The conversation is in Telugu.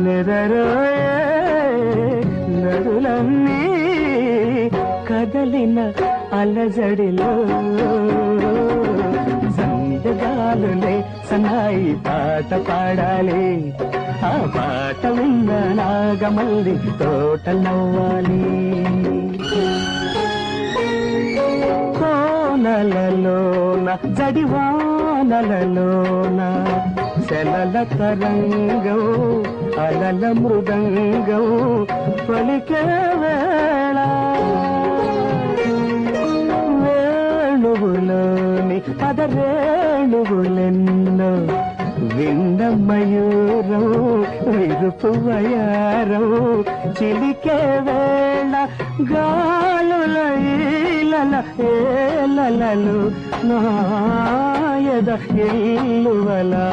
నెరరోయే నడులన్నీ కదలిన అలజడిలో సందగాలులే సన్నాయి పాట పాడాలి. ఆ పాట విన్న నాగమల్లి తోట నవ్వాలి. కోనలలోన జడివానలలోన శలల తరంగం అలల మృదంగం పలికే వేళ వేణువులోని పదరేణువులెన్నో విన్న మయూరం విరుపు వయారం చిలికే వేళ గాలుల ఈలల ఏలలలు నాయద ఇల్లువలాయనులే.